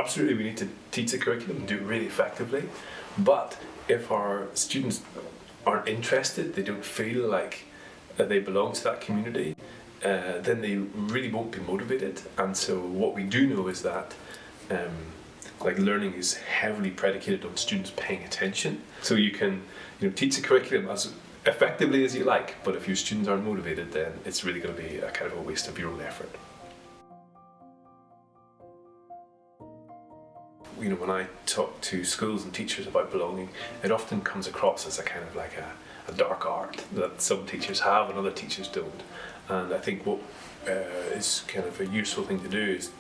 absolutely we need to teach the curriculum and do it really effectively, but if our students aren't interested, they don't feel like they belong to that community, then they really won't be motivated. And so what we do know is that learning is heavily predicated on students paying attention. So you can teach the curriculum as effectively as you like, but if your students aren't motivated, then it's really going to be a kind of a waste of your own effort. When I talk to schools and teachers about belonging, it often comes across as a kind of like a dark art that some teachers have and other teachers don't. And I think what is kind of a useful thing to do is,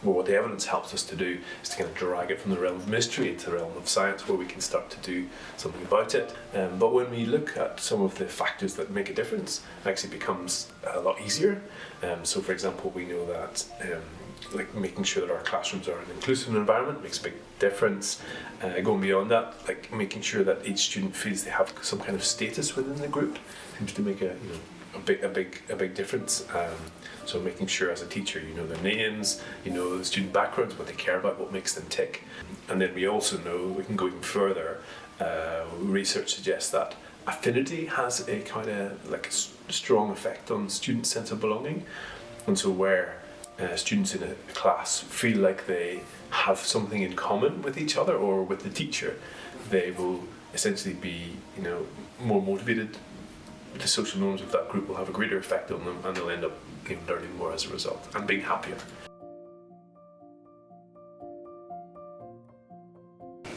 what the evidence helps us to do is to kind of drag it from the realm of mystery into the realm of science, where we can start to do something about it. But when we look at some of the factors that make a difference, it actually becomes a lot easier. So for example, we know that making sure that our classrooms are an inclusive environment makes a big difference. Going beyond that, making sure that each student feels they have some kind of status within the group seems to make a big difference. So making sure as a teacher you know their names, you know the student backgrounds, what they care about, what makes them tick. And then we also know, we can go even further, research suggests that affinity has a kind of a strong effect on students' sense of belonging. And so where students in a class feel like they have something in common with each other or with the teacher, they will essentially be more motivated. The social norms of that group will have a greater effect on them, and they'll end up learning more as a result and being happier.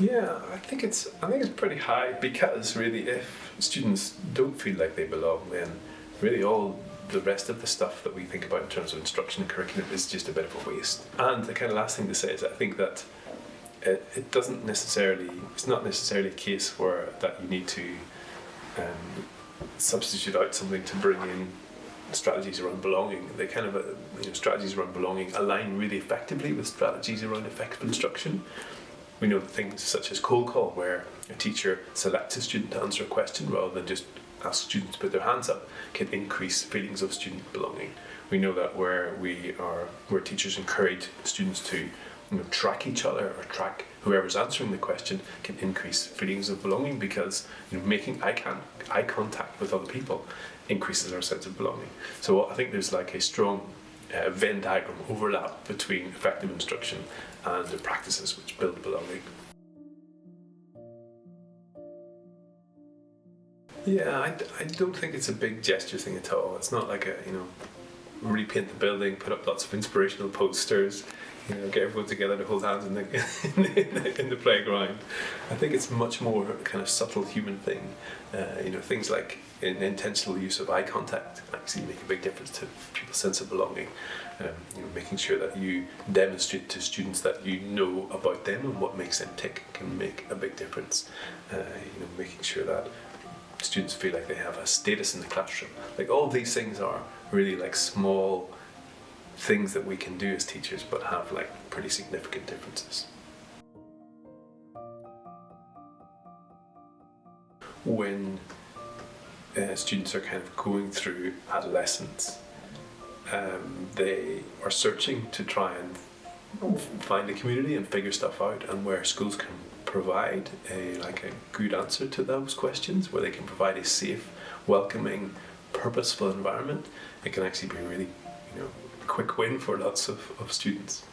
Yeah, I think it's pretty high, because really if students don't feel like they belong, then really all the rest of the stuff that we think about in terms of instruction and curriculum is just a bit of a waste. And the kind of last thing to say is I think that it's not necessarily a case where that you need to substitute out something to bring in strategies around belonging. They kind of strategies around belonging align really effectively with strategies around effective instruction. We know that things such as cold call, where a teacher selects a student to answer a question rather than just ask students to put their hands up, can increase feelings of student belonging. We know that where teachers encourage students to track each other or track whoever's answering the question, can increase feelings of belonging, because making eye contact with other people increases our sense of belonging. So I think there's a strong Venn diagram overlap between effective instruction and the practices which build belonging. Yeah, I don't think it's a big gesture thing at all. It's not like repaint the building, put up lots of inspirational posters, get everyone together to hold hands in the playground. I think it's much more a kind of subtle human thing. Things like intentional use of eye contact actually make a big difference to people's sense of belonging. Making sure that you demonstrate to students that you know about them and what makes them tick can make a big difference. Making sure that students feel like they have a status in the classroom. All of these things are really small things that we can do as teachers, but have pretty significant differences. When students are kind of going through adolescence, they are searching to try and find a community and figure stuff out, and where schools can provide a good answer to those questions, where they can provide a safe, welcoming, purposeful environment, it can actually be a really quick win for lots of students.